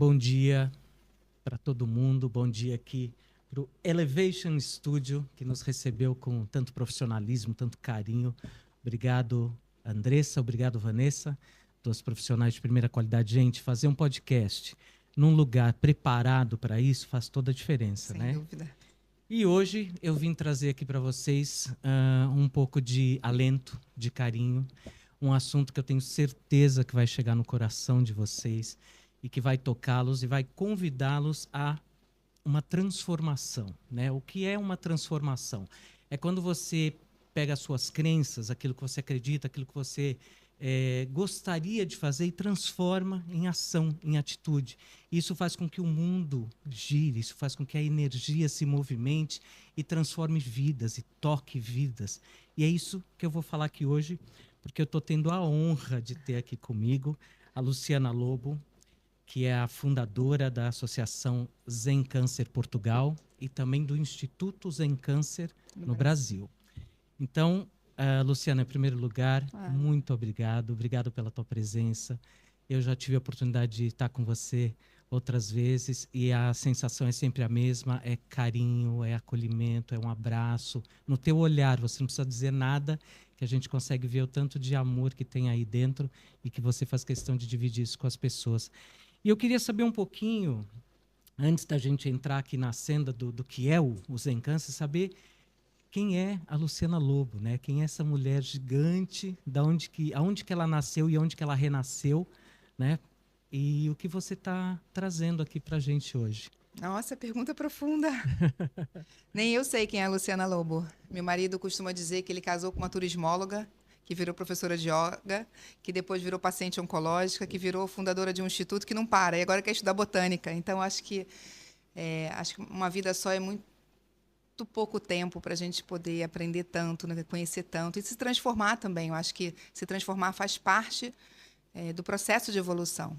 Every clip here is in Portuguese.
Bom dia para todo mundo, bom dia aqui para o Elevation Studio, que nos recebeu com tanto profissionalismo, tanto carinho. Obrigado, Andressa, obrigado, Vanessa, duas profissionais de primeira qualidade. Gente, fazer um podcast num lugar preparado para isso faz toda a diferença, Sem né? dúvida. E hoje eu vim trazer aqui para vocês um pouco de alento, de carinho, um assunto que eu tenho certeza que vai chegar no coração de vocês e que vai tocá-los e vai convidá-los a uma transformação, né? O que é uma transformação? É quando você pega as suas crenças, aquilo que você acredita, aquilo que você gostaria de fazer e transforma em ação, em atitude. Isso faz com que o mundo gire, isso faz com que a energia se movimente e transforme vidas e toque vidas. E é isso que eu vou falar aqui hoje, porque eu estou tendo a honra de ter aqui comigo a Luciana Lobo, que é a fundadora da Associação Zen Câncer Portugal e também do Instituto Zen Câncer no Brasil. Então, Luciana, em primeiro lugar, muito obrigado. Obrigado pela tua presença. Eu já tive a oportunidade de estar com você outras vezes e a sensação é sempre a mesma, é carinho, é acolhimento, é um abraço. No teu olhar, você não precisa dizer nada, que a gente consegue ver o tanto de amor que tem aí dentro e que você faz questão de dividir isso com as pessoas. E eu queria saber um pouquinho, antes da gente entrar aqui na senda do que é o Zen Câncer, saber quem é a Luciana Lobo, né? Quem é essa mulher gigante, aonde que ela nasceu e onde que ela renasceu, né? E o que você está trazendo aqui para a gente hoje. Nossa, pergunta profunda. Nem eu sei quem é a Luciana Lobo. Meu marido costuma dizer que ele casou com uma turismóloga, que virou professora de yoga, que depois virou paciente oncológica, que virou fundadora de um instituto que não para, e agora quer estudar botânica. Então, acho que uma vida só é muito pouco tempo para a gente poder aprender tanto, né, conhecer tanto e se transformar também. Eu acho que se transformar faz parte do processo de evolução.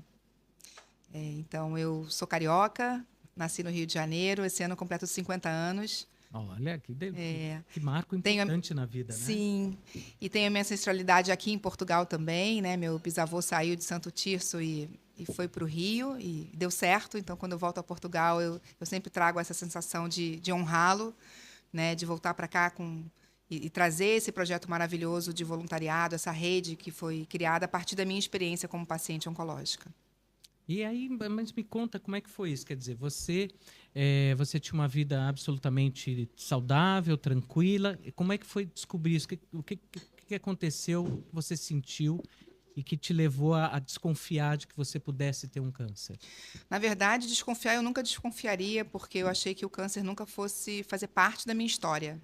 Então, eu sou carioca, nasci no Rio de Janeiro, esse ano completo 50 anos. Olha, que marco importante na vida, né? Sim, e tenho a minha ancestralidade aqui em Portugal também, né? Meu bisavô saiu de Santo Tirso e foi para o Rio e deu certo. Então, quando eu volto a Portugal, eu sempre trago essa sensação de honrá-lo, né? De voltar para cá e trazer esse projeto maravilhoso de voluntariado, essa rede que foi criada a partir da minha experiência como paciente oncológica. E aí, mas me conta como é que foi isso? Quer dizer, você tinha uma vida absolutamente saudável, tranquila. Como é que foi descobrir isso? O que aconteceu, que você sentiu e que te levou a desconfiar de que você pudesse ter um câncer? Na verdade, desconfiar eu nunca desconfiaria, porque eu achei que o câncer nunca fosse fazer parte da minha história.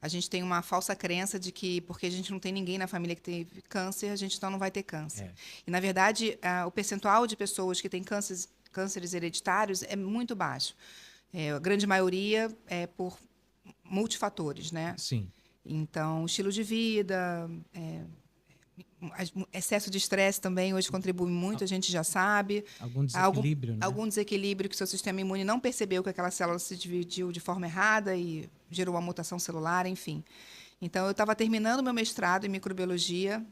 A gente tem uma falsa crença de que, porque a gente não tem ninguém na família que teve câncer, a gente então não vai ter câncer. E, na verdade, o percentual de pessoas que têm cânceres hereditários é muito baixo. A grande maioria é por multifatores, né? Sim. Então, estilo de vida, excesso de estresse também hoje contribui muito, a gente já sabe. Algum desequilíbrio, né? Algum desequilíbrio que o seu sistema imune não percebeu que aquela célula se dividiu de forma errada e gerou uma mutação celular, enfim. Então, eu estava terminando meu mestrado em microbiologia,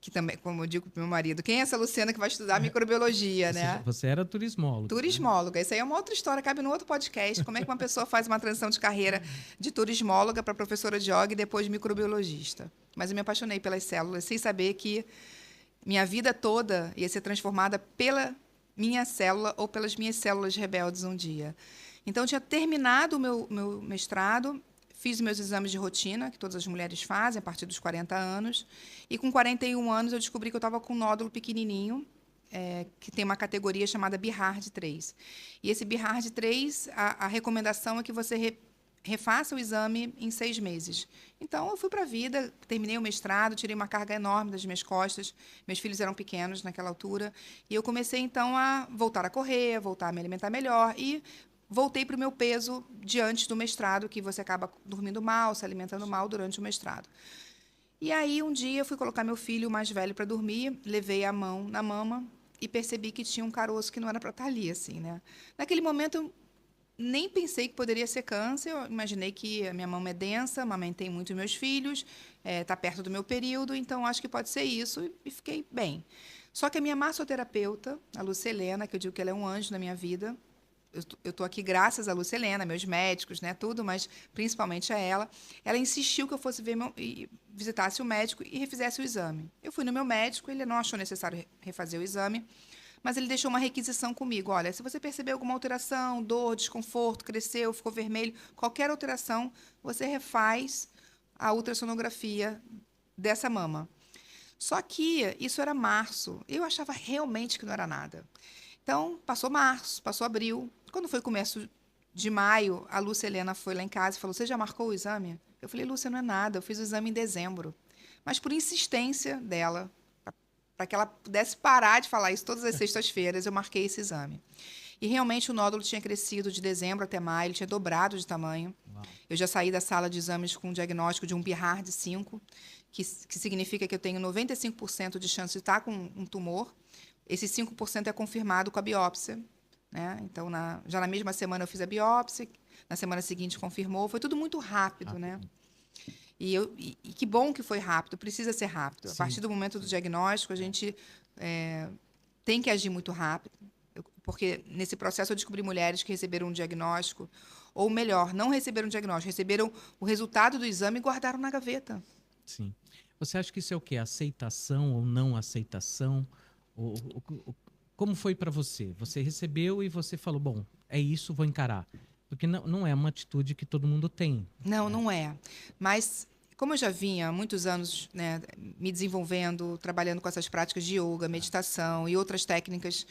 que também, como eu digo para o meu marido, quem é essa Luciana que vai estudar microbiologia, né? Você era turismóloga. Turismóloga. Isso aí é uma outra história, cabe no outro podcast. Como é que uma pessoa faz uma transição de carreira de turismóloga para professora de yoga e depois de microbiologista? Mas eu me apaixonei pelas células, sem saber que minha vida toda ia ser transformada pela minha célula ou pelas minhas células rebeldes um dia. Então, eu tinha terminado o meu mestrado, fiz meus exames de rotina, que todas as mulheres fazem a partir dos 40 anos, e com 41 anos eu descobri que eu estava com um nódulo pequenininho, que tem uma categoria chamada BIHARD 3. E esse BIHARD 3, a recomendação é que você refaça o exame em 6 meses. Então, eu fui para a vida, terminei o mestrado, tirei uma carga enorme das minhas costas, meus filhos eram pequenos naquela altura, e eu comecei, então, a voltar a correr, voltar a me alimentar melhor, e voltei para o meu peso de antes do mestrado, que você acaba dormindo mal, se alimentando mal durante o mestrado. E aí, um dia, eu fui colocar meu filho mais velho para dormir, levei a mão na mama e percebi que tinha um caroço que não era para estar ali, assim, né? Naquele momento, eu nem pensei que poderia ser câncer, eu imaginei que a minha mama é densa, amamentei muito meus filhos, está perto do meu período, então acho que pode ser isso, e fiquei bem. Só que a minha massoterapeuta, a Lucelena, que eu digo que ela é um anjo na minha vida, eu estou aqui graças a Lucelena, meus médicos, né, tudo, mas principalmente a ela insistiu que eu fosse visitasse o médico e refizesse o exame. Eu fui no meu médico, ele não achou necessário refazer o exame, mas ele deixou uma requisição comigo. Olha, se você perceber alguma alteração, dor, desconforto, cresceu, ficou vermelho, qualquer alteração, você refaz a ultrassonografia dessa mama. Só que isso era março. Eu achava realmente que não era nada. Então, passou março, passou abril. Quando foi começo de maio, a Lúcia Helena foi lá em casa e falou: você já marcou o exame? Eu falei: Lúcia, não é nada, eu fiz o exame em dezembro. Mas por insistência dela, para que ela pudesse parar de falar isso todas as sextas-feiras, eu marquei esse exame. E realmente o nódulo tinha crescido de dezembro até maio, ele tinha dobrado de tamanho. Uau. Eu já saí da sala de exames com um diagnóstico de um BIHAR de 5, que significa que eu tenho 95% de chance de estar com um tumor. Esse 5% é confirmado com a biópsia, né? Então, já na mesma semana eu fiz a biópsia, na semana seguinte confirmou. Foi tudo muito rápido, né? E que bom que foi rápido, precisa ser rápido. Sim. A partir do momento do diagnóstico, a gente tem que agir muito rápido, porque nesse processo eu descobri mulheres que receberam um diagnóstico, ou melhor, não receberam um diagnóstico, receberam o resultado do exame e guardaram na gaveta. Sim. Você acha que isso é o quê? Aceitação ou não aceitação? Como foi para você? Você recebeu e você falou, bom, é isso, vou encarar. Porque não é uma atitude que todo mundo tem. Não, não é. Mas, como eu já vinha há muitos anos, né, me desenvolvendo, trabalhando com essas práticas de yoga, meditação e outras técnicas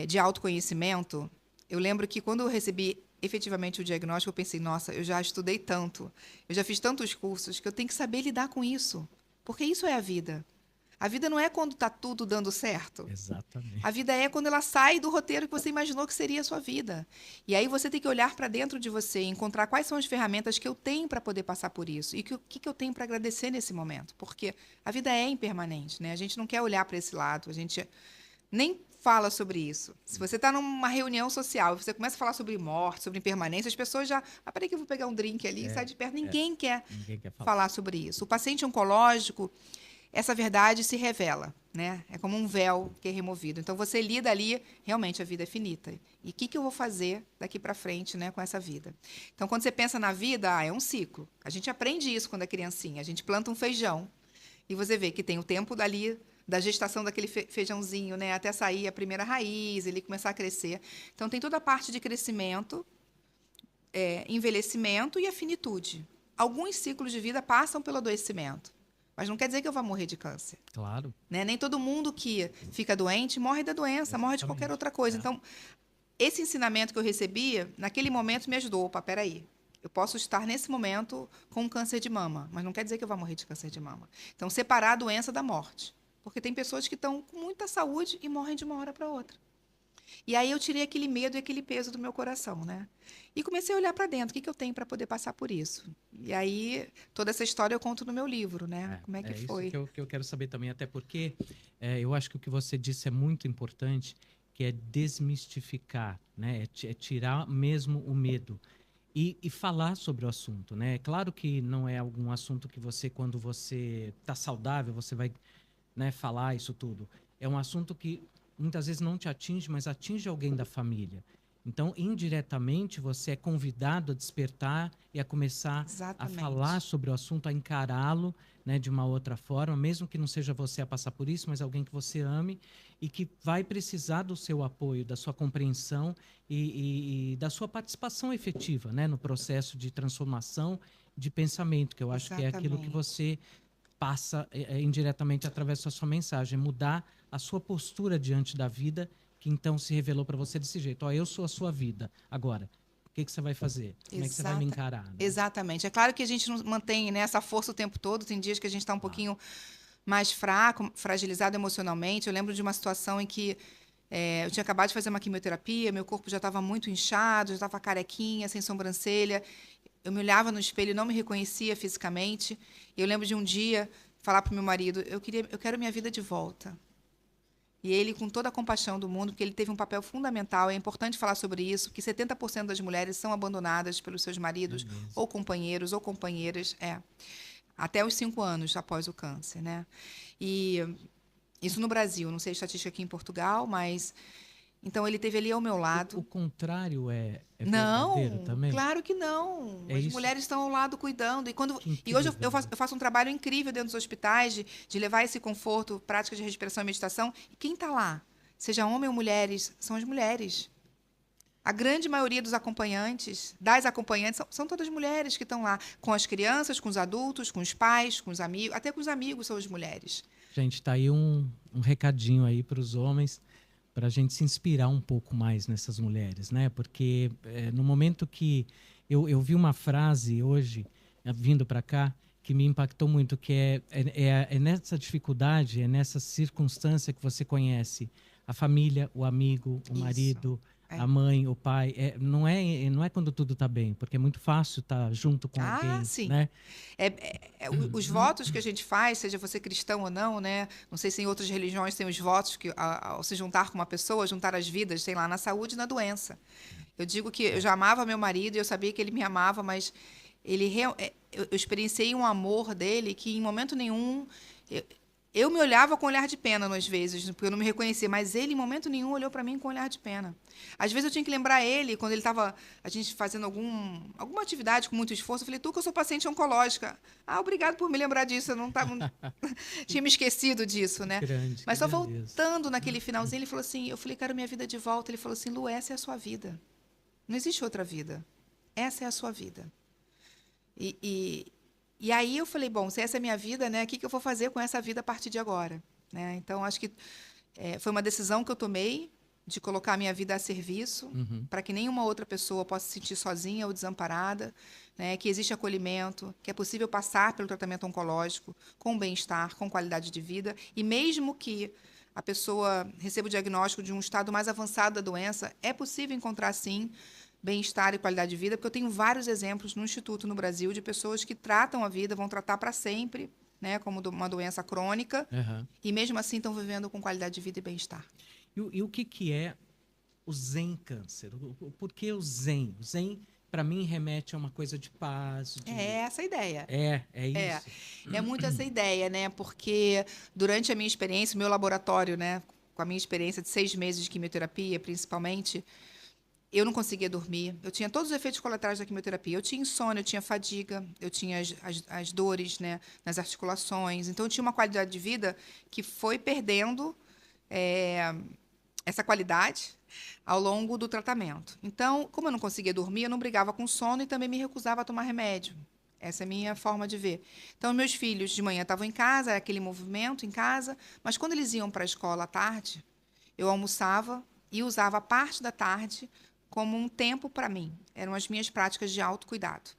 de autoconhecimento, eu lembro que quando eu recebi efetivamente o diagnóstico, eu pensei, nossa, eu já estudei tanto, eu já fiz tantos cursos, que eu tenho que saber lidar com isso. Porque isso é a vida. A vida não é quando está tudo dando certo. Exatamente. A vida é quando ela sai do roteiro que você imaginou que seria a sua vida. E aí você tem que olhar para dentro de você e encontrar quais são as ferramentas que eu tenho para poder passar por isso. E o que eu tenho para agradecer nesse momento. Porque a vida é impermanente, né? A gente não quer olhar para esse lado, a gente nem fala sobre isso. Se você está numa reunião social e você começa a falar sobre morte, sobre impermanência, as pessoas já... Ah, peraí que eu vou pegar um drink ali e sai de perto. Ninguém quer falar sobre isso. O paciente oncológico, essa verdade se revela, né? É como um véu que é removido. Então, você lida ali, realmente, a vida é finita. E o que eu vou fazer daqui para frente, né, com essa vida? Então, quando você pensa na vida, é um ciclo. A gente aprende isso quando é criancinha. A gente planta um feijão e você vê que tem o tempo dali da gestação daquele feijãozinho, né, até sair a primeira raiz, ele começar a crescer. Então, tem toda a parte de crescimento, envelhecimento e a finitude. Alguns ciclos de vida passam pelo adoecimento. Mas não quer dizer que eu vá morrer de câncer. Claro. Né? Nem todo mundo que fica doente morre da doença, exatamente, morre de qualquer outra coisa. Então, esse ensinamento que eu recebi, naquele momento, me ajudou. Opa, peraí. Eu posso estar, nesse momento, com um câncer de mama, mas não quer dizer que eu vá morrer de câncer de mama. Então, separar a doença da morte. Porque tem pessoas que estão com muita saúde e morrem de uma hora para outra. E aí eu tirei aquele medo e aquele peso do meu coração, né? E comecei a olhar para dentro, o que eu tenho para poder passar por isso? E aí, toda essa história eu conto no meu livro, né? Como é que foi? Isso que eu quero saber também, até porque eu acho que o que você disse é muito importante, que é desmistificar, né? É tirar mesmo o medo. E falar sobre o assunto, né? É claro que não é algum assunto que você, quando você está saudável, você vai, né, falar isso tudo. É um assunto que muitas vezes não te atinge, mas atinge alguém da família. Então, indiretamente, você é convidado a despertar e a começar exatamente, a falar sobre o assunto, a encará-lo, né, de uma outra forma, mesmo que não seja você a passar por isso, mas alguém que você ame e que vai precisar do seu apoio, da sua compreensão e da sua participação efetiva, né, no processo de transformação de pensamento, que eu acho que é aquilo que você passa indiretamente através da sua mensagem, mudar a sua postura diante da vida, que então se revelou para você desse jeito. Eu sou a sua vida. Agora, o que você vai fazer? Como é que você vai me encarar? Né? Exatamente. É claro que a gente não mantém, né, essa força o tempo todo. Tem dias que a gente está um pouquinho mais fraco, fragilizado emocionalmente. Eu lembro de uma situação em que eu tinha acabado de fazer uma quimioterapia, meu corpo já estava muito inchado, já estava carequinha, sem sobrancelha. Eu me olhava no espelho e não me reconhecia fisicamente. E eu lembro de um dia falar para o meu marido, eu quero minha vida de volta. E ele, com toda a compaixão do mundo, porque ele teve um papel fundamental, é importante falar sobre isso, que 70% das mulheres são abandonadas pelos seus maridos, ou companheiros, ou companheiras, até os 5 anos após o câncer, né? E Isso no Brasil, não sei a estatística aqui em Portugal, mas... Então, ele esteve ali ao meu lado. O contrário é verdadeiro Não, também? claro que não. É As isso? mulheres estão ao lado cuidando. Que E hoje incrível. eu faço um trabalho incrível dentro dos hospitais de levar esse conforto, práticas de respiração e meditação. E quem está lá, seja homem ou mulheres, são as mulheres. A grande maioria dos acompanhantes, das acompanhantes, são todas mulheres que estão lá, com as crianças, com os adultos, com os pais, com os amigos, até com os amigos são as mulheres. Gente, tá aí um recadinho aí para os homens, para a gente se inspirar um pouco mais nessas mulheres, né? Porque no momento que eu vi uma frase hoje, vindo para cá, que me impactou muito, que é nessa dificuldade, é nessa circunstância que você conhece a família, o amigo, o Isso. marido, É. a mãe, o pai. Não é quando tudo está bem, porque é muito fácil estar junto com alguém, Sim. né? Os votos que a gente faz, seja você cristão ou não, né? Não sei se em outras religiões tem os votos que, ao se juntar com uma pessoa, juntar as vidas, sei lá, na saúde e na doença. Eu digo que eu já amava meu marido e eu sabia que ele me amava, mas eu experienciei um amor dele que em momento nenhum eu me olhava com olhar de pena às vezes, porque eu não me reconhecia, mas ele em momento nenhum olhou para mim com olhar de pena. Às vezes eu tinha que lembrar ele quando ele estava a gente fazendo alguma atividade com muito esforço, eu falei: "Tu, que eu sou paciente oncológica". Ah, obrigado por me lembrar disso, eu não tava tinha me esquecido disso, né? Grande, Mas só que grandeza. voltando naquele finalzinho, ele falou assim, eu falei: "Quero minha vida de volta". Ele falou assim: "Lu, essa é a sua vida. Não existe outra vida. Essa é a sua vida". E aí eu falei: bom, se essa é a minha vida, né, o que eu vou fazer com essa vida a partir de agora? Né? Então, acho que foi uma decisão que eu tomei de colocar a minha vida a serviço, para que nenhuma outra pessoa possa se sentir sozinha ou desamparada, né, que existe acolhimento, que é possível passar pelo tratamento oncológico com bem-estar, com qualidade de vida, e mesmo que a pessoa receba o diagnóstico de um estado mais avançado da doença, é possível encontrar, sim, bem-estar e qualidade de vida, porque eu tenho vários exemplos no Instituto no Brasil de pessoas que tratam a vida, vão tratar para sempre, né, como uma doença crônica, e mesmo assim estão vivendo com qualidade de vida e bem-estar. E o que é o Zen Câncer? Por que o Zen? O Zen, para mim, remete a uma coisa de paz. É essa a ideia. É isso. É muito essa ideia, né? Porque durante a minha experiência, o meu laboratório, né, com a minha experiência de 6 meses de quimioterapia, principalmente, eu não conseguia dormir. Eu tinha todos os efeitos colaterais da quimioterapia. Eu tinha insônia, eu tinha fadiga, eu tinha as dores, né, nas articulações. Então, eu tinha uma qualidade de vida que foi perdendo essa qualidade ao longo do tratamento. Então, como eu não conseguia dormir, eu não brigava com sono e também me recusava a tomar remédio. Essa é a minha forma de ver. Então, meus filhos de manhã estavam em casa, era aquele movimento em casa, mas quando eles iam para a escola à tarde, eu almoçava e usava a parte da tarde como um tempo para mim. Eram as minhas práticas de autocuidado.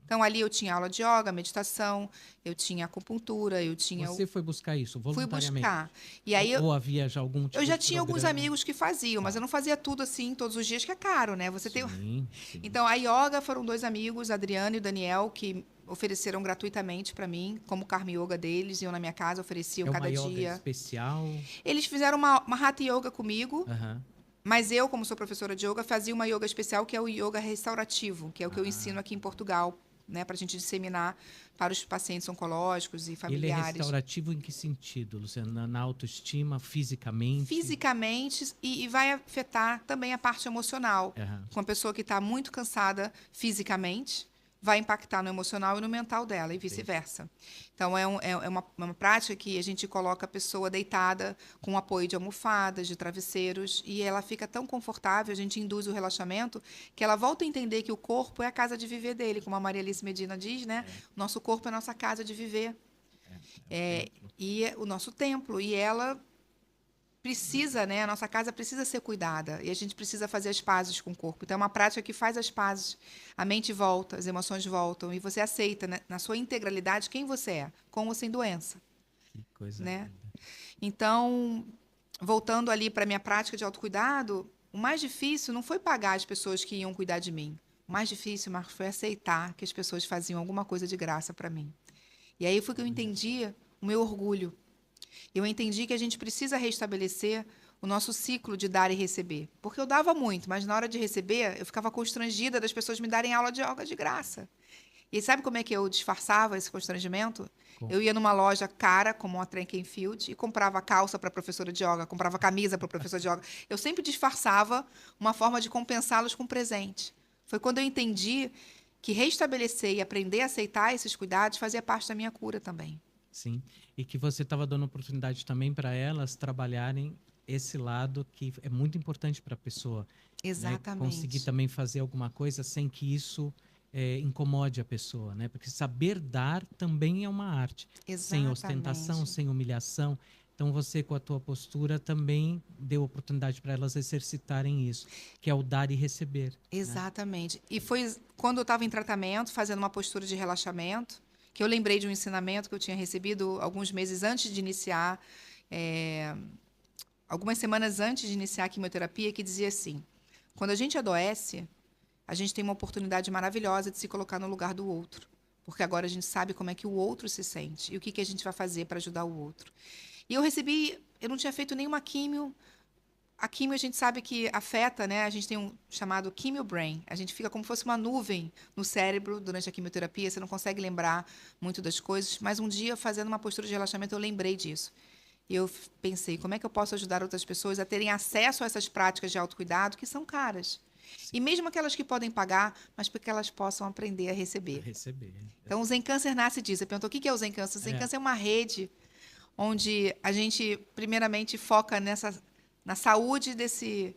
Então, ali eu tinha aula de yoga, meditação, eu tinha acupuntura, eu tinha... Você foi buscar isso voluntariamente? Fui buscar. E aí ou havia já algum tipo eu já de tinha alguns programa? amigos que faziam, mas eu não fazia tudo assim todos os dias, que é caro, né? Você tem... Sim. Então, a yoga foram 2 amigos, Adriano e o Daniel, que ofereceram gratuitamente para mim, como Karma Yoga deles, iam na minha casa, ofereciam cada uma yoga dia. especial? Eles fizeram uma Hatha Yoga comigo, Aham. mas eu, como sou professora de yoga, fazia uma yoga especial, que é o yoga restaurativo, que é o que eu ensino aqui em Portugal, né, para a gente disseminar para os pacientes oncológicos e Ele é familiares. restaurativo em que sentido, Luciana? Na autoestima, fisicamente? Fisicamente, e vai afetar também a parte emocional. Aham. Com a pessoa que está muito cansada fisicamente, vai impactar no emocional e no mental dela, e vice-versa. Então, é uma prática que a gente coloca a pessoa deitada com apoio de almofadas, de travesseiros, e ela fica tão confortável, a gente induz o relaxamento, que ela volta a entender que o corpo é a casa de viver dele, como a Maria Alice Medina diz, né? O nosso corpo é a nossa casa de viver. E é o nosso templo. E ela precisa, né? A nossa casa precisa ser cuidada. E a gente precisa fazer as pazes com o corpo. Então, é uma prática que faz as pazes. A mente volta, as emoções voltam. E você aceita, né, na sua integralidade, quem você é, com ou sem doença. Que coisa Né? linda. Então, voltando ali para a minha prática de autocuidado, o mais difícil não foi pagar as pessoas que iam cuidar de mim. O mais difícil, Marcos, foi aceitar que as pessoas faziam alguma coisa de graça para mim. E aí foi que eu entendi o meu orgulho. Eu entendi que a gente precisa restabelecer o nosso ciclo de dar e receber. Porque eu dava muito, mas na hora de receber, eu ficava constrangida das pessoas me darem aula de yoga de graça. E sabe como é que eu disfarçava esse constrangimento? Como? Eu ia numa loja cara, como a Track and Field, e comprava calça para a professora de yoga, comprava camisa para o professor de yoga. Eu sempre disfarçava uma forma de compensá-los com presente. Foi quando eu entendi que restabelecer e aprender a aceitar esses cuidados fazia parte da minha cura também. Sim. E que você estava dando oportunidade também para elas trabalharem esse lado que é muito importante para a pessoa, né? Conseguir Exatamente. também fazer alguma coisa sem que isso incomode a pessoa, né? Porque saber dar também é uma arte, sem ostentação, Exatamente. sem humilhação. Então você com a tua postura também deu oportunidade para elas exercitarem isso, que é o dar e receber, né? Exatamente. E foi quando eu estava em tratamento, fazendo uma postura de relaxamento, que eu lembrei de um ensinamento que eu tinha recebido alguns meses antes de iniciar, algumas semanas antes de iniciar a quimioterapia, que dizia assim: quando a gente adoece, a gente tem uma oportunidade maravilhosa de se colocar no lugar do outro. Porque agora a gente sabe como é que o outro se sente e o que, que a gente vai fazer para ajudar o outro. E eu não tinha feito nenhuma químio. A químio a gente sabe que afeta, né? A gente tem um chamado quimio brain. A gente fica como se fosse uma nuvem no cérebro durante a quimioterapia, você não consegue lembrar muito das coisas, mas um dia, fazendo uma postura de relaxamento, eu lembrei disso. E eu pensei, como é que eu posso ajudar outras pessoas a terem acesso a essas práticas de autocuidado que são caras? E mesmo aquelas que podem pagar, mas para que elas possam aprender a A receber. receber. Então, o Zen Câncer nasce disso. Você perguntou o que é o Zen Câncer? O Zen É, Câncer é uma rede onde a gente, primeiramente, foca na saúde desse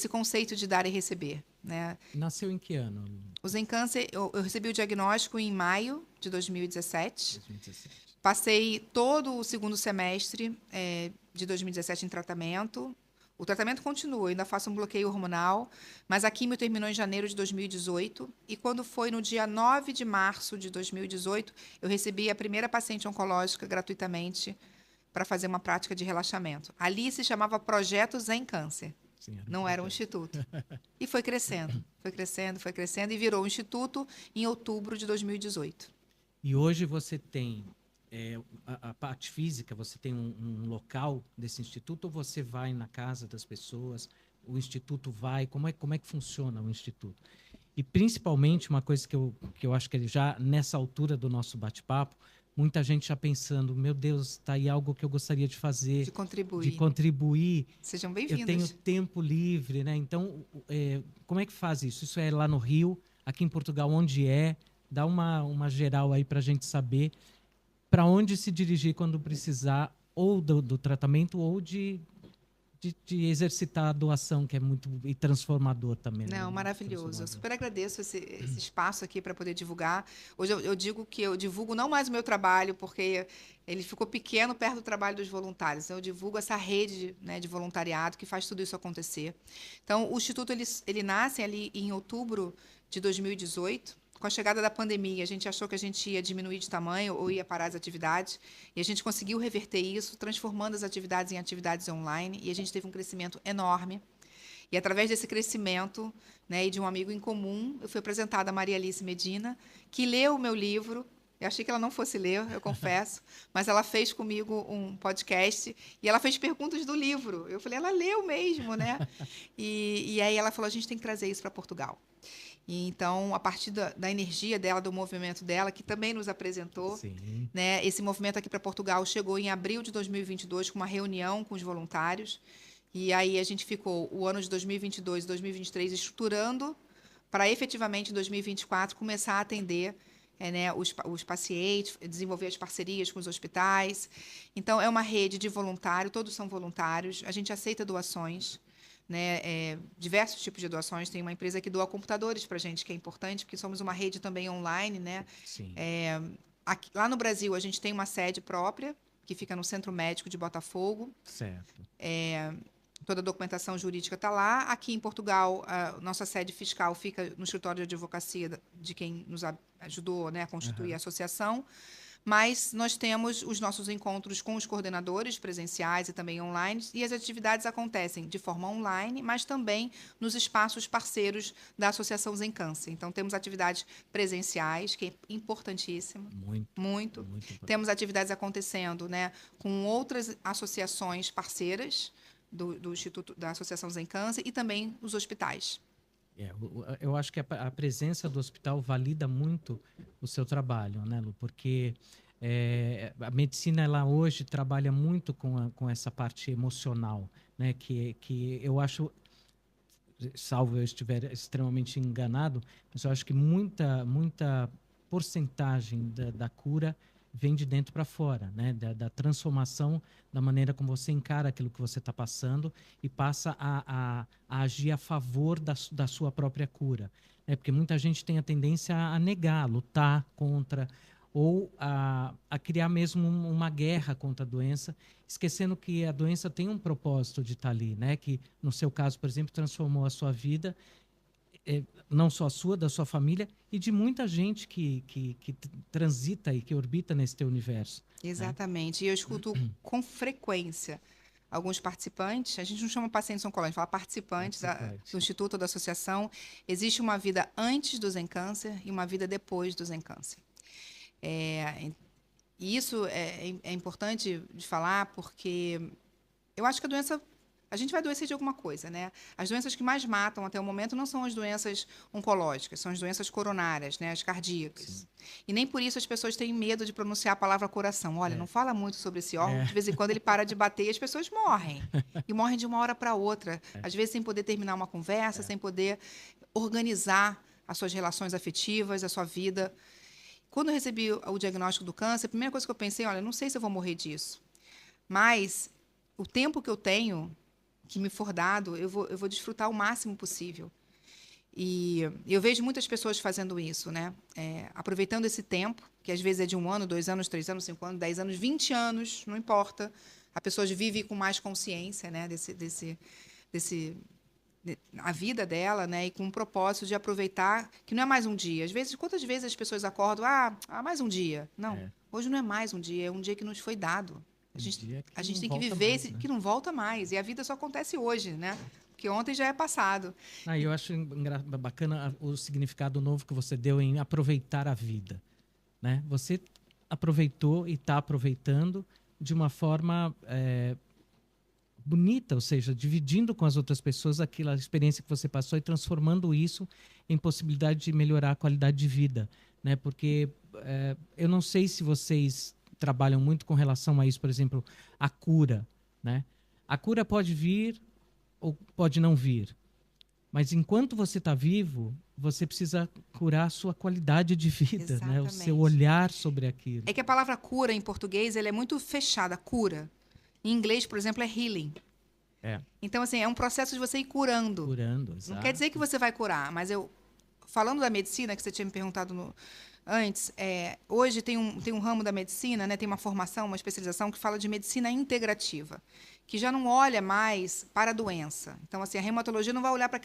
conceito de dar e receber, né? nasceu em que ano? O Zen Câncer, eu recebi o diagnóstico em maio de 2017. 2017. Passei todo o segundo semestre de 2017 em tratamento. O tratamento continua, eu ainda faço um bloqueio hormonal, mas a quimio terminou em janeiro de 2018. E quando foi no dia 9 de março de 2018, eu recebi a primeira paciente oncológica gratuitamente para fazer uma prática de relaxamento. Ali se chamava Projeto Zen Câncer, Sim, era um não era um projeto. instituto. E foi crescendo, foi crescendo, foi crescendo e virou um instituto em outubro de 2018. E hoje você tem a parte física, você tem um local desse instituto ou você vai na casa das pessoas, o instituto vai, como é que funciona o instituto? E principalmente uma coisa que eu acho que já nessa altura do nosso bate-papo, muita gente já pensando, meu Deus, está aí algo que eu gostaria de fazer, De de contribuir. contribuir, Sejam eu tenho bem-vindos. tempo livre, né? Então, como é que faz isso? Isso é lá no Rio, aqui em Portugal, onde é? Dá uma geral aí para a gente saber para onde se dirigir quando precisar, ou do tratamento, ou de exercitar a doação, que é muito e transformador também, né? Não, Muito maravilhoso. Eu transformador. super agradeço esse espaço aqui para poder divulgar. Hoje eu digo que eu divulgo não mais o meu trabalho, porque ele ficou pequeno perto do trabalho dos voluntários. Então, eu divulgo essa rede, né, de voluntariado que faz tudo isso acontecer. Então, o Instituto ele nasce ali em outubro de 2018. Com a chegada da pandemia, a gente achou que a gente ia diminuir de tamanho ou ia parar as atividades. E a gente conseguiu reverter isso, transformando as atividades em atividades online. E a gente teve um crescimento enorme. E através desse crescimento, né, e de um amigo em comum, eu fui apresentada a Maria Alice Medina, que leu o meu livro. Eu achei que ela não fosse ler, eu confesso, mas ela fez comigo um podcast e ela fez perguntas do livro. Eu falei, ela leu mesmo, né? E aí ela falou, a gente tem que trazer isso para Portugal. E então, a partir da energia dela, do movimento dela, que também nos apresentou, Sim. né, esse movimento aqui para Portugal chegou em abril de 2022 com uma reunião com os voluntários. E aí a gente ficou o ano de 2022 e 2023 estruturando para efetivamente em 2024 começar a atender né, os pacientes, desenvolver as parcerias com os hospitais. Então, é uma rede de voluntário, todos são voluntários, a gente aceita doações, né, diversos tipos de doações. Tem uma empresa que doa computadores para a gente, que é importante, porque somos uma rede também online. Né? Sim. Aqui, lá no Brasil, a gente tem uma sede própria, que fica no Centro Médico de Botafogo. Certo. Toda a documentação jurídica está lá. Aqui em Portugal, a nossa sede fiscal fica no escritório de advocacia de quem nos ajudou, né, a constituir a associação. Mas nós temos os nossos encontros com os coordenadores presenciais e também online, e as atividades acontecem de forma online, mas também nos espaços parceiros da Associação Zen Câncer. Então, temos atividades presenciais, que é importantíssimo. Muito. Muito. Muito importante. Temos atividades acontecendo, né, com outras associações parceiras do Instituto da Associação Zen Câncer e também os hospitais. Eu acho que a presença do hospital valida muito o seu trabalho, né, Lu? Porque a medicina, ela hoje trabalha muito com essa parte emocional, né? Que eu acho, salvo eu estiver extremamente enganado, mas eu acho que muita porcentagem da cura vem de dentro para fora, né? Da transformação da maneira como você encara aquilo que você está passando e passa a agir a favor da sua própria cura. Né? Porque muita gente tem a tendência a negar, a lutar contra, ou a criar mesmo uma guerra contra a doença, esquecendo que a doença tem um propósito de estar ali, né? Que no seu caso, por exemplo, transformou a sua vida, não só a sua, da sua família e de muita gente que transita e que orbita nesse teu universo, né? Exatamente. E eu escuto com frequência alguns participantes, a gente não chama pacientes oncológicos, a gente fala participantes do Participante. Instituto ou da associação. Existe uma vida antes do Zencâncer e uma vida depois do Zencâncer. E isso é importante de falar porque eu acho que a gente vai adoecer de alguma coisa, né? As doenças que mais matam até o momento não são as doenças oncológicas, são as doenças coronárias, né? As cardíacas. Sim. E nem por isso as pessoas têm medo de pronunciar a palavra coração. Olha, não fala muito sobre esse órgão, É. de vez em quando ele para de bater e as pessoas morrem. E morrem de uma hora para outra. Às vezes sem poder terminar uma conversa, sem poder organizar as suas relações afetivas, a sua vida. Quando eu recebi o diagnóstico do câncer, a primeira coisa que eu pensei, olha, não sei se eu vou morrer disso, mas o tempo que eu tenho, que me for dado, eu vou desfrutar o máximo possível. E eu vejo muitas pessoas fazendo isso, né? Aproveitando esse tempo, que às vezes é de 1 ano, 2 anos, 3 anos, 5 anos, 10 anos, 20 anos, não importa. A pessoa vive com mais consciência, né? A vida dela, né? E com um propósito de aproveitar, que não é mais um dia. Às vezes, quantas vezes as pessoas acordam, mais um dia. Não, hoje não é mais um dia, é um dia que nos foi dado. Um dia que A gente não tem que volta viver mais, né? que não volta mais. E a vida só acontece hoje, né? Porque ontem já é passado. E eu acho bacana o significado novo que você deu em aproveitar a vida, né? Você aproveitou e está aproveitando de uma forma bonita, ou seja, dividindo com as outras pessoas aquela experiência que você passou e transformando isso em possibilidade de melhorar a qualidade de vida, né? Porque eu não sei se vocês trabalham muito com relação a isso, por exemplo, a cura, né? A cura pode vir ou pode não vir, mas enquanto você está vivo, você precisa curar a sua qualidade de vida, né? O seu Exatamente. olhar sobre aquilo. É que a palavra cura em português ela é muito fechada, cura. Em inglês, por exemplo, é healing. É, Então, assim, é um processo de você ir curando. curando, Não quer dizer exato. que você vai curar, mas falando da medicina, que você tinha me perguntado antes, hoje tem um ramo da medicina, né, tem uma formação, uma especialização que fala de medicina integrativa, que já não olha mais para a doença. Então, assim, a reumatologia não vai olhar para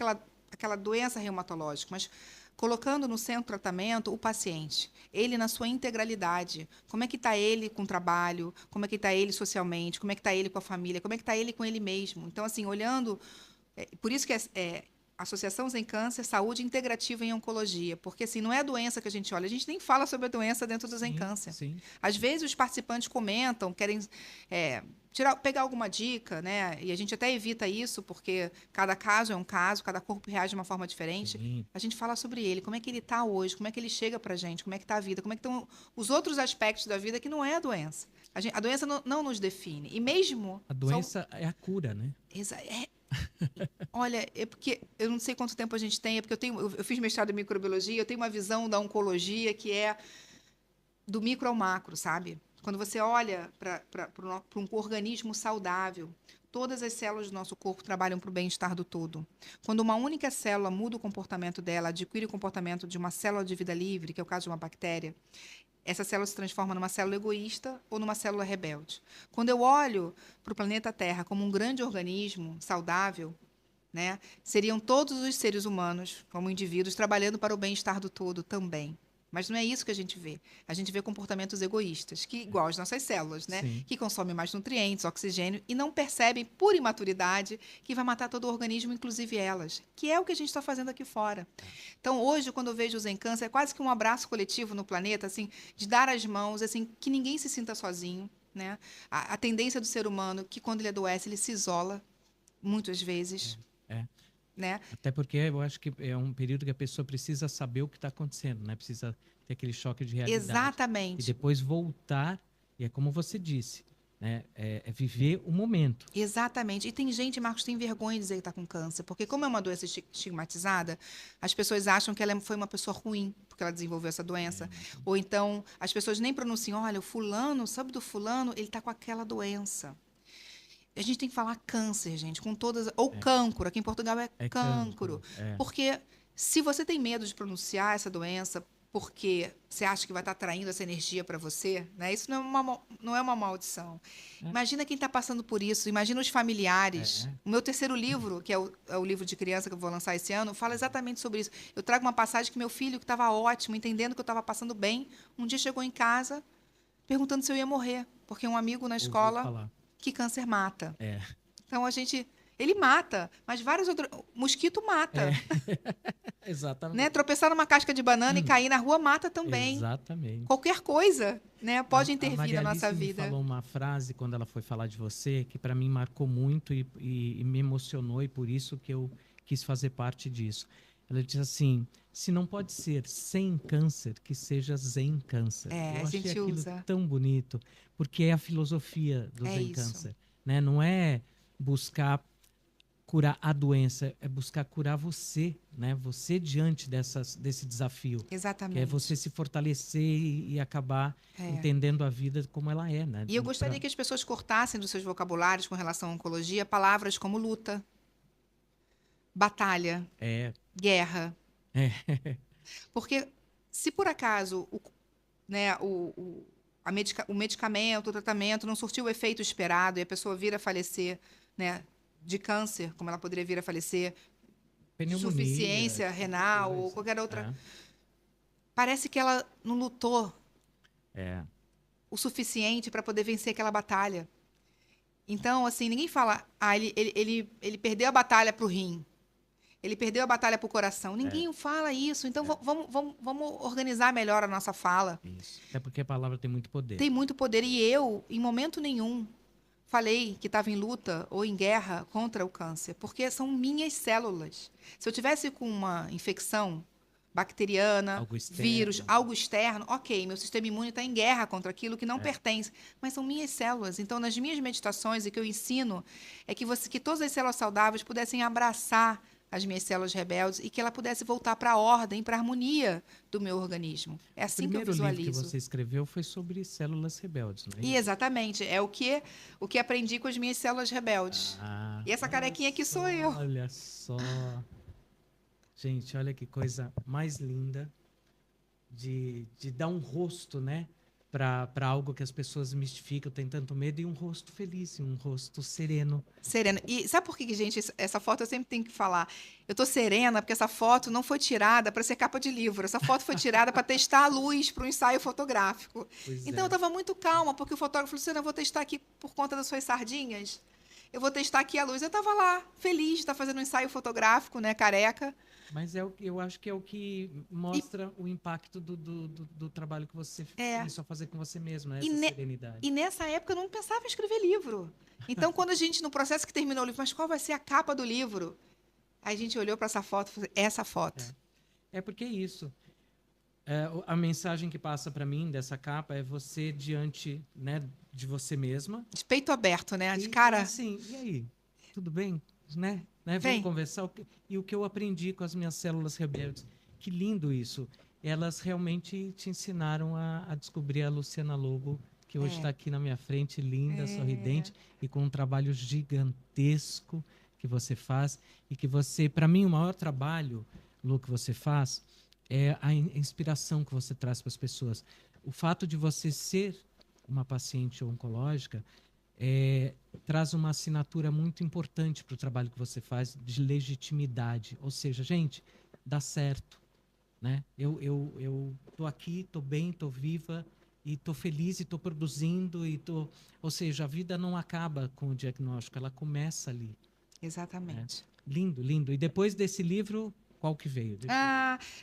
aquela doença reumatológica, mas colocando no centro do tratamento o paciente, ele na sua integralidade. Como é que está ele com o trabalho, como é que está ele socialmente, como é que está ele com a família, como é que está ele com ele mesmo. Então, assim, olhando... por isso que Associação Sem Câncer, Saúde Integrativa em Oncologia, porque assim, não é a doença que a gente olha, a gente nem fala sobre a doença dentro do Sem Sim, Câncer. sim. Às vezes os participantes comentam, querem pegar alguma dica, né? E a gente até evita isso, porque cada caso é um caso, cada corpo reage de uma forma diferente. Sim. A gente fala sobre ele, como é que ele está hoje, como é que ele chega para a gente, como é que está a vida, como é que estão os outros aspectos da vida que não é a doença. A doença não nos define. E mesmo... A doença é a cura, né? Olha, é porque eu não sei quanto tempo a gente tem, é porque eu fiz mestrado em microbiologia, eu tenho uma visão da oncologia que é do micro ao macro, sabe? Quando você olha para um organismo saudável, todas as células do nosso corpo trabalham para o bem-estar do todo. Quando uma única célula muda o comportamento dela, adquire o comportamento de uma célula de vida livre, que é o caso de uma bactéria, essa célula se transforma numa célula egoísta ou numa célula rebelde. Quando eu olho para o planeta Terra como um grande organismo saudável, né, seriam todos os seres humanos, como indivíduos, trabalhando para o bem-estar do todo também. Mas não é isso que a gente vê. A gente vê comportamentos egoístas, que igual as nossas células, né, Sim. que consomem mais nutrientes, oxigênio, e não percebem, por imaturidade, que vai matar todo o organismo, inclusive elas, que é o que a gente está fazendo aqui fora. Então, hoje, quando eu vejo o Zen Câncer, é quase que um abraço coletivo no planeta, assim, de dar as mãos, assim, que ninguém se sinta sozinho, né? A tendência do ser humano, que quando ele adoece, ele se isola, muitas vezes. É. né? Até porque eu acho que é um período que a pessoa precisa saber o que está acontecendo, né? Precisa ter aquele choque de realidade. E Exatamente. depois voltar, e é como você disse, né? É viver o momento. Exatamente. E tem gente, Marcos, tem vergonha de dizer que está com câncer, porque como é uma doença estigmatizada, as pessoas acham que ela foi uma pessoa ruim, porque ela desenvolveu essa doença. Ou então, as pessoas nem pronunciam, olha, o fulano, sabe do fulano? Ele está com aquela doença. A gente tem que falar câncer, gente, com todas... Ou cancro, aqui em Portugal é cancro. Porque se você tem medo de pronunciar essa doença porque você acha que vai estar atraindo essa energia para você, né? Isso não é uma maldição. Imagina quem está passando por isso, imagina os familiares. O meu terceiro livro, que é o livro de criança que eu vou lançar esse ano, fala exatamente sobre isso. Eu trago uma passagem que meu filho, que estava ótimo, entendendo que eu estava passando bem, um dia chegou em casa perguntando se eu ia morrer, porque um amigo na escola que câncer mata. Então ele mata, mas vários outros. Mosquito mata. Exatamente. Né? Tropeçar numa casca de banana e cair na rua mata também. Exatamente. Qualquer coisa, né, pode intervir na nossa vida. Me falou uma frase quando ela foi falar de você que para mim marcou muito e me emocionou, e por isso que eu quis fazer parte disso. Ela disse assim: se não pode ser sem câncer, que seja zen câncer. Eu achei aquilo tão bonito, porque é a filosofia do zen câncer, né? Não é buscar curar a doença, é buscar curar você, né? Você diante desse desafio. Exatamente. Que é você se fortalecer e acabar entendendo a vida como ela é, né? E eu gostaria que as pessoas cortassem dos seus vocabulários com relação à oncologia palavras como luta, batalha, guerra. Porque se por acaso o medicamento, o tratamento não surtiu o efeito esperado e a pessoa vir a falecer, né, de câncer, como ela poderia vir a falecer, pneumonia, insuficiência renal ou qualquer outra, parece que ela não lutou o suficiente para poder vencer aquela batalha. Então, assim, ninguém fala, ele perdeu a batalha para o rim. Ele perdeu a batalha para o coração. Ninguém fala isso. Então, vamos organizar melhor a nossa fala. Isso. Até porque a palavra tem muito poder. Tem muito poder. E eu, em momento nenhum, falei que estava em luta ou em guerra contra o câncer, porque são minhas células. Se eu tivesse com uma infecção bacteriana, vírus, algo externo, ok, meu sistema imune está em guerra contra aquilo que não pertence, mas são minhas células. Então, nas minhas meditações, o que eu ensino é que todas as células saudáveis pudessem abraçar as minhas células rebeldes e que ela pudesse voltar para a ordem, para a harmonia do meu organismo. É assim que eu visualizo. O primeiro livro que você escreveu foi sobre células rebeldes, não é isso? E exatamente, é o que aprendi com as minhas células rebeldes. E essa carequinha aqui sou eu. Olha só. Gente, olha que coisa mais linda de dar um rosto, né? Para algo que as pessoas mistificam, tem tanto medo, e um rosto feliz, um rosto sereno. Sereno. E sabe por que, gente, essa foto eu sempre tenho que falar? Eu tô serena porque essa foto não foi tirada para ser capa de livro. Essa foto foi tirada para testar a luz para um ensaio fotográfico. Então eu estava muito calma, porque o fotógrafo falou assim: eu vou testar aqui por conta das suas sardinhas. Eu vou testar aqui a luz. Eu estava lá, feliz de estar fazendo um ensaio fotográfico, né, careca. Mas eu acho que é o que mostra o impacto do trabalho que você começou a fazer com você mesmo, né? Essa serenidade. E nessa época eu não pensava em escrever livro. Então, quando a gente, no processo que terminou o livro, mas qual vai ser a capa do livro? Aí a gente olhou para essa foto e falou: essa foto. É porque é isso. A mensagem que passa para mim dessa capa é você diante, né, de você mesma. De peito aberto, né? De cara. Assim, e aí? Tudo bem? Né? Vamos conversar. E o que eu aprendi com as minhas células rebeldes. Que lindo isso. Elas realmente te ensinaram a descobrir a Luciana Lobo, que hoje está aqui na minha frente, linda, sorridente, e com um trabalho gigantesco que você faz. E que você, para mim, o maior trabalho, Lu, que você faz, é a inspiração que você traz para as pessoas. O fato de você ser uma paciente oncológica traz uma assinatura muito importante para o trabalho que você faz, de legitimidade. Ou seja, gente, dá certo, né? Eu tô aqui, tô bem, tô viva e tô feliz e tô produzindo ou seja, a vida não acaba com o diagnóstico, ela começa ali. Exatamente. Lindo, lindo. E depois desse livro, qual que veio?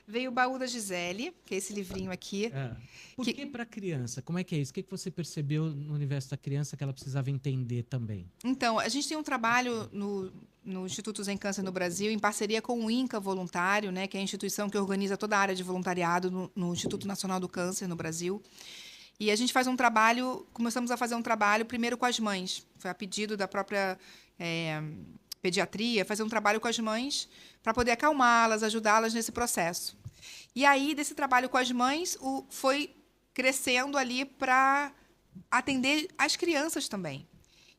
Veio o Baú da Gisele, que é esse livrinho aqui. Por que para criança? Como é que é isso? O que você percebeu no universo da criança que ela precisava entender também? Então, a gente tem um trabalho no Instituto Zen Câncer no Brasil, em parceria com o INCA Voluntário, né, que é a instituição que organiza toda a área de voluntariado no Instituto Nacional do Câncer no Brasil. E a gente começamos a fazer um trabalho primeiro com as mães. Foi a pedido da própria pediatria, fazer um trabalho com as mães para poder acalmá-las, ajudá-las nesse processo. E aí, desse trabalho com as mães, foi crescendo ali para atender as crianças também.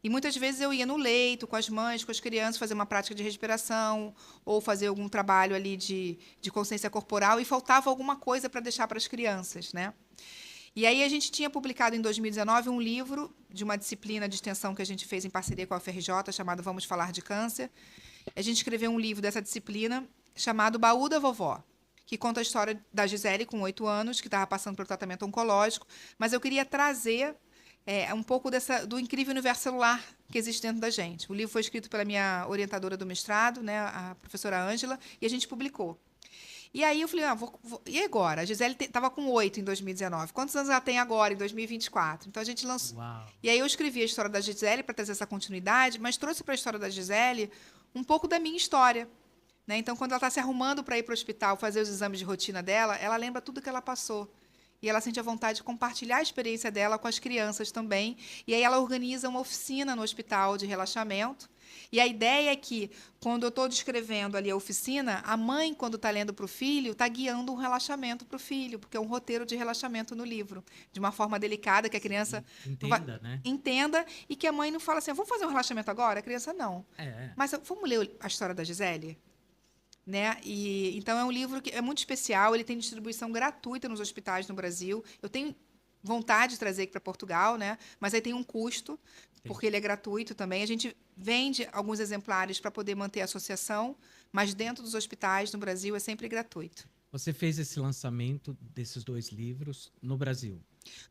E muitas vezes eu ia no leito com as mães, com as crianças, fazer uma prática de respiração ou fazer algum trabalho ali de consciência corporal e faltava alguma coisa para deixar para as crianças, né? E aí a gente tinha publicado em 2019 um livro de uma disciplina de extensão que a gente fez em parceria com a UFRJ, chamado Vamos Falar de Câncer. A gente escreveu um livro dessa disciplina chamado Baú da Vovó, que conta a história da Gisele, com 8 anos, que estava passando pelo tratamento oncológico, mas eu queria trazer um pouco do incrível universo celular que existe dentro da gente. O livro foi escrito pela minha orientadora do mestrado, né, a professora Ângela, e a gente publicou. E aí eu falei, e agora? A Gisele estava com 8 em 2019. Quantos anos ela tem agora, em 2024? Então a gente lançou. Uau. E aí eu escrevi a história da Gisele para trazer essa continuidade, mas trouxe para a história da Gisele um pouco da minha história. Né? Então, quando ela está se arrumando para ir para o hospital fazer os exames de rotina dela, ela lembra tudo que ela passou. E ela sente a vontade de compartilhar a experiência dela com as crianças também. E aí ela organiza uma oficina no hospital de relaxamento. E a ideia é que, quando eu estou descrevendo ali a oficina, a mãe, quando está lendo para o filho, está guiando um relaxamento para o filho, porque é um roteiro de relaxamento no livro, de uma forma delicada, que a criança entenda e que a mãe não fala assim, vamos fazer um relaxamento agora? A criança não. Mas vamos ler a história da Gisele? Né? Então, é um livro que é muito especial, ele tem distribuição gratuita nos hospitais no Brasil. Eu tenho vontade de trazer aqui para Portugal, né? Mas aí tem um custo, porque ele é gratuito também. A gente vende alguns exemplares para poder manter a associação, mas dentro dos hospitais no Brasil é sempre gratuito. Você fez esse lançamento desses 2 livros no Brasil?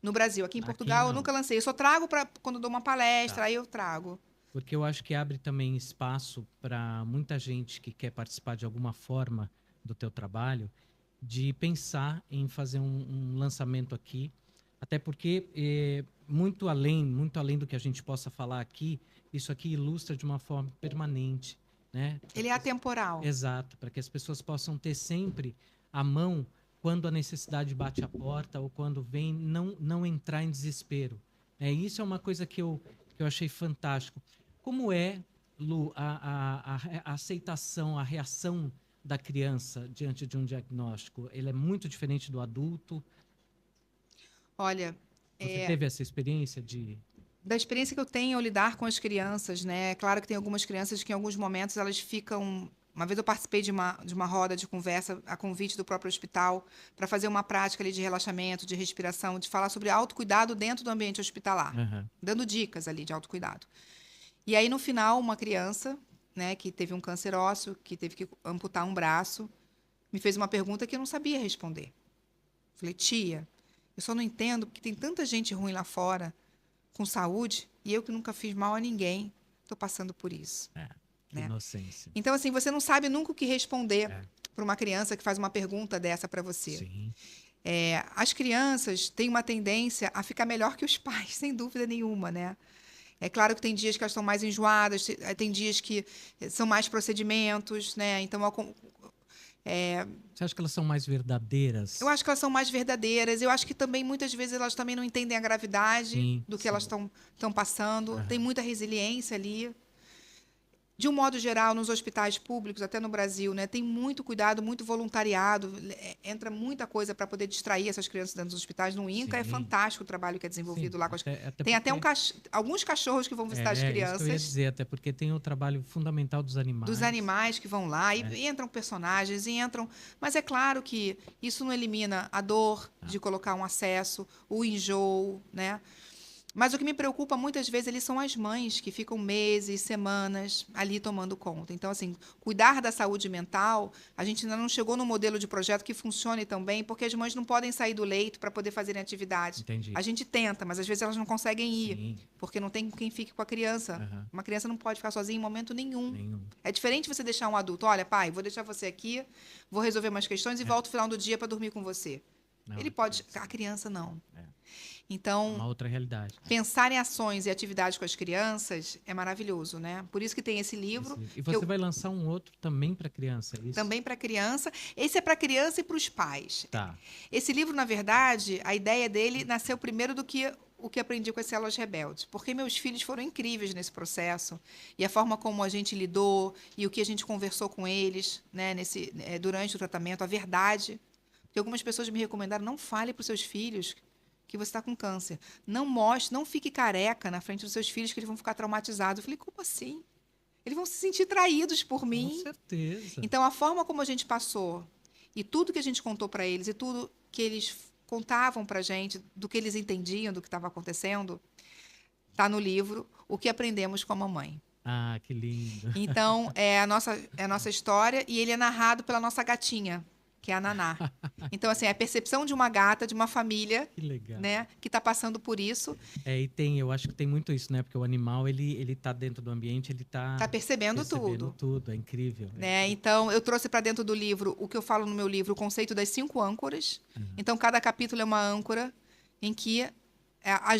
No Brasil. Aqui em Portugal eu nunca lancei. Eu só trago quando dou uma palestra, aí eu trago. Porque eu acho que abre também espaço para muita gente que quer participar de alguma forma do teu trabalho, de pensar em fazer um lançamento aqui. Até porque, muito além do que a gente possa falar aqui, isso aqui ilustra de uma forma permanente. Né? Ele é atemporal. Exato, para que as pessoas possam ter sempre à mão quando a necessidade bate a porta ou quando vem, não entrar em desespero. Isso é uma coisa que eu achei fantástico. Como é, Lu, a aceitação, a reação da criança diante de um diagnóstico? Ele é muito diferente do adulto? Olha, você teve essa experiência da experiência que eu tenho ao lidar com as crianças, né? É claro que tem algumas crianças que em alguns momentos elas ficam. Uma vez eu participei de uma roda de conversa a convite do próprio hospital para fazer uma prática ali de relaxamento, de respiração, de falar sobre autocuidado dentro do ambiente hospitalar, dando dicas ali de autocuidado. E aí no final uma criança, né, que teve um câncer ósseo, que teve que amputar um braço, me fez uma pergunta que eu não sabia responder. Falei, tia, eu só não entendo porque tem tanta gente ruim lá fora com saúde e eu que nunca fiz mal a ninguém estou passando por isso. Que inocência. Então, assim, você não sabe nunca o que responder para uma criança que faz uma pergunta dessa para você. Sim. As crianças têm uma tendência a ficar melhor que os pais, sem dúvida nenhuma, né? É claro que tem dias que elas estão mais enjoadas, tem dias que são mais procedimentos, né? Então, você acha que elas são mais verdadeiras? Eu acho que elas são mais verdadeiras. Eu acho que também, muitas vezes, elas também não entendem a gravidade do que elas estão passando. Tem muita resiliência ali. De um modo geral, nos hospitais públicos, até no Brasil, né, tem muito cuidado, muito voluntariado, entra muita coisa para poder distrair essas crianças dentro dos hospitais. No INCA é fantástico o trabalho que é desenvolvido lá. Tem até alguns cachorros que vão visitar as crianças. Isso que eu ia dizer, até porque tem o trabalho fundamental dos animais. Dos animais que vão lá, e entram personagens, Mas é claro que isso não elimina a dor de colocar um acesso, o enjoo, né? Mas o que me preocupa muitas vezes eles são as mães que ficam meses, semanas ali tomando conta. Então, assim, cuidar da saúde mental, a gente ainda não chegou no modelo de projeto que funcione tão bem, porque as mães não podem sair do leito para poder fazerem atividade. Entendi. A gente tenta, mas às vezes elas não conseguem ir, Sim. porque não tem quem fique com a criança. Aham. Uma criança não pode ficar sozinha em momento nenhum. Nenhum. É diferente você deixar um adulto, olha, pai, vou deixar você aqui, vou resolver umas questões e volto no final do dia para dormir com você. Não, Ele pode, a criança não. É Então, uma outra realidade. pensar em ações e atividades com as crianças é maravilhoso, né? Por isso que tem esse livro. E você vai lançar um outro também para criança, é isso? Também para criança. Esse é para criança e para os pais. Tá. Esse livro, na verdade, a ideia dele nasceu primeiro do que o que aprendi com as células rebeldes, porque meus filhos foram incríveis nesse processo e a forma como a gente lidou e o que a gente conversou com eles, né, durante o tratamento, a verdade. Porque algumas pessoas me recomendaram, não fale para os seus filhos que você está com câncer. Não mostre, não fique careca na frente dos seus filhos que eles vão ficar traumatizados. Eu falei, como assim? Eles vão se sentir traídos por mim. Com certeza. Então, a forma como a gente passou e tudo que a gente contou para eles e tudo que eles contavam para a gente, do que eles entendiam, do que estava acontecendo, está no livro O que Aprendemos com a Mamãe. Ah, que lindo. Então, é a nossa história e ele é narrado pela nossa gatinha, que é a Naná. Então, assim, é a percepção de uma gata, de uma família, Que legal. né, que está passando por isso. E eu acho que tem muito isso, né? Porque o animal, ele tá dentro do ambiente, ele tá Percebendo tudo. tudo, é incrível. Né? Então, eu trouxe para dentro do livro o que eu falo no meu livro, o conceito das 5 âncoras. Então, cada capítulo é uma âncora em que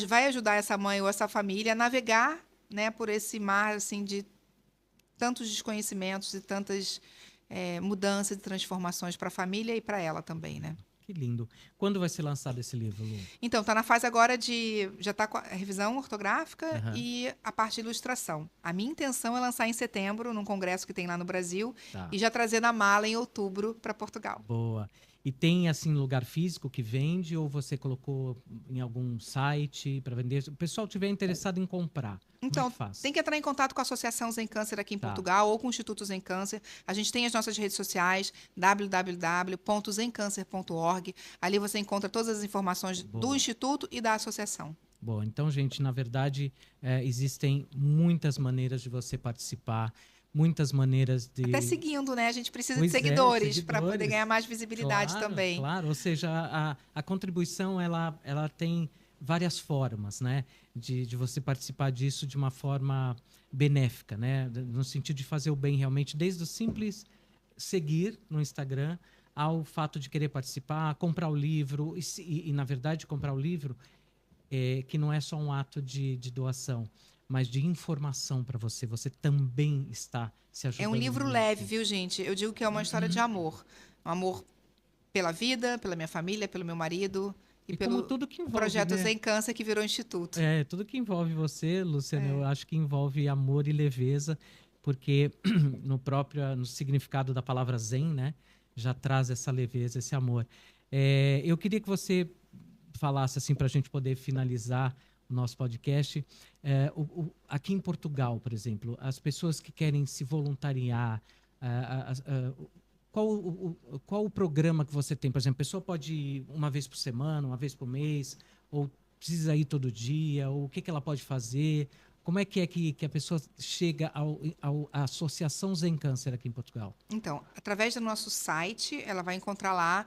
vai ajudar essa mãe ou essa família a navegar, né, por esse mar assim, de tantos desconhecimentos e tantas mudanças e transformações para a família e para ela também, né? Que lindo. Quando vai ser lançado esse livro, Lu? Então, está na fase agora já está com a revisão ortográfica Aham. e a parte de ilustração. A minha intenção é lançar em setembro, num congresso que tem lá no Brasil, Tá. e já trazer na mala em outubro para Portugal. Boa. E tem, assim, lugar físico que vende ou você colocou em algum site para vender? Se o pessoal tiver interessado em comprar, como Então, é que faz? tem que entrar em contato com a Associação Zen Câncer aqui em Tá. Portugal ou com o Instituto Zen Câncer. A gente tem as nossas redes sociais, www.zencâncer.org. Ali você encontra todas as informações do Boa. Instituto e da associação. Bom, então, gente, na verdade, existem muitas maneiras de você participar, muitas maneiras de... Até seguindo, né? A gente precisa Pois de é, seguidores para poder seguidores. ganhar mais visibilidade Claro, também. Claro, ou seja, a contribuição ela tem várias formas, né? De você participar disso de uma forma benéfica, né? No sentido de fazer o bem realmente, desde o simples seguir no Instagram ao fato de querer participar, comprar o livro e na verdade, comprar o livro que não é só um ato de doação, mas de informação para você. Você também está se ajudando. É um livro nisso. leve, viu, gente? Eu digo que é uma história de amor. Um amor pela vida, pela minha família, pelo meu marido e como pelo tudo que envolve, projeto né? Zen Câncer que virou instituto. Tudo que envolve você, Luciana, eu acho que envolve amor e leveza, porque no significado da palavra Zen, né, já traz essa leveza, esse amor. Eu queria que você falasse assim para a gente poder finalizar o nosso podcast. Aqui em Portugal, por exemplo, as pessoas que querem se voluntariar, qual o programa que você tem? Por exemplo, a pessoa pode ir uma vez por semana, uma vez por mês, ou precisa ir todo dia, ou o que ela pode fazer? Como é que a pessoa chega à Associação Zen Câncer aqui em Portugal? Então, através do nosso site, ela vai encontrar lá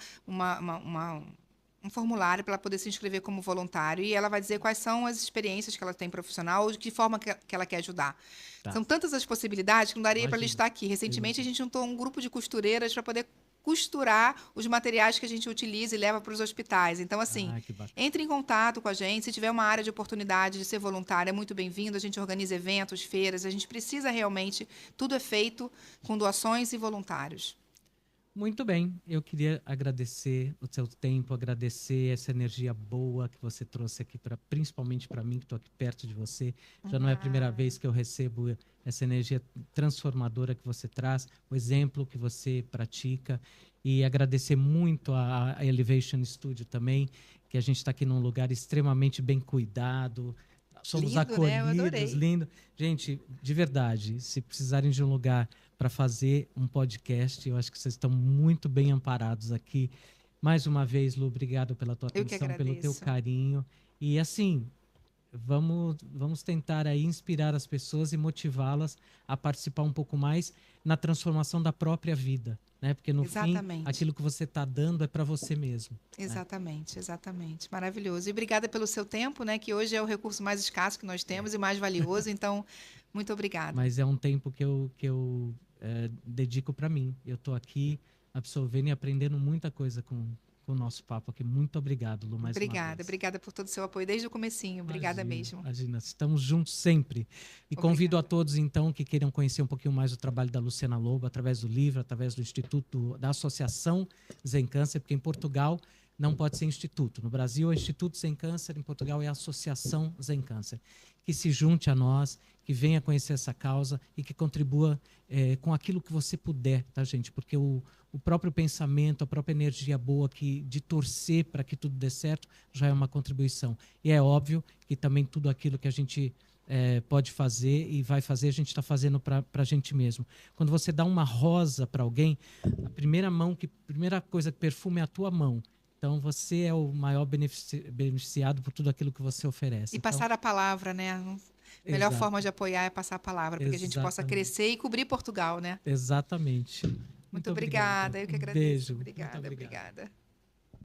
um formulário para ela poder se inscrever como voluntário e ela vai dizer quais são as experiências que ela tem profissional ou de que forma que ela quer ajudar. Tá. São tantas as possibilidades que não daria para Imagino. listar aqui. Recentemente, a gente juntou um grupo de costureiras para poder costurar os materiais que a gente utiliza e leva para os hospitais. Então, assim, Que bacana. entre em contato com a gente. Se tiver uma área de oportunidade de ser voluntário, é muito bem-vindo. A gente organiza eventos, feiras. A gente precisa realmente... Tudo é feito com doações e voluntários. Muito bem, eu queria agradecer o seu tempo, agradecer essa energia boa que você trouxe aqui, principalmente para mim, que estou aqui perto de você. Já não é a primeira vez que eu recebo essa energia transformadora que você traz, o exemplo que você pratica. E agradecer muito a Elevation Studio também, que a gente está aqui num lugar extremamente bem cuidado. Somos Lindo, né? Eu acolhidos, adorei. lindo. Gente, de verdade, se precisarem de um lugar para fazer um podcast, eu acho que vocês estão muito bem amparados aqui. Mais uma vez, Lu, obrigado pela tua Eu que atenção, pelo teu agradeço. carinho. E assim, vamos tentar aí inspirar as pessoas e motivá-las a participar um pouco mais na transformação da própria vida, né? Porque no fim, Exatamente. aquilo que você está dando é para você mesmo, né? Exatamente, exatamente. Maravilhoso. E obrigada pelo seu tempo, né? Que hoje é o recurso mais escasso que nós temos e mais valioso. Então, muito obrigada. Mas é um tempo que eu dedico para mim. Eu estou aqui absorvendo e aprendendo muita coisa com o nosso papo aqui. Muito obrigado, Lu, mais uma Obrigada, vez. obrigada por todo o seu apoio desde o comecinho. Obrigada Imagina, mesmo. imagina, estamos juntos sempre. E convido a Obrigada. todos, então, que queiram conhecer um pouquinho mais o trabalho da Luciana Lobo, através do livro, através do Instituto, da Associação Zen Câncer, porque em Portugal não pode ser instituto. No Brasil é Instituto Zen Câncer, em Portugal é a Associação Zen Câncer. Que se junte a nós, que venha conhecer essa causa e que contribua com aquilo que você puder, tá, gente? Porque o próprio pensamento, a própria energia boa de torcer para que tudo dê certo já é uma contribuição. E é óbvio que também tudo aquilo que a gente pode fazer e vai fazer, a gente está fazendo para a gente mesmo. Quando você dá uma rosa para alguém, a primeira coisa que perfume é a tua mão. Então, você é o maior beneficiado por tudo aquilo que você oferece. E Então, passar a palavra, né? A melhor exato, forma de apoiar é passar a palavra, para que a gente possa exatamente. crescer e cobrir Portugal, né? Exatamente. Muito Muito obrigado. obrigada, eu que Um agradeço. beijo. Muito Obrigada, obrigado. obrigada.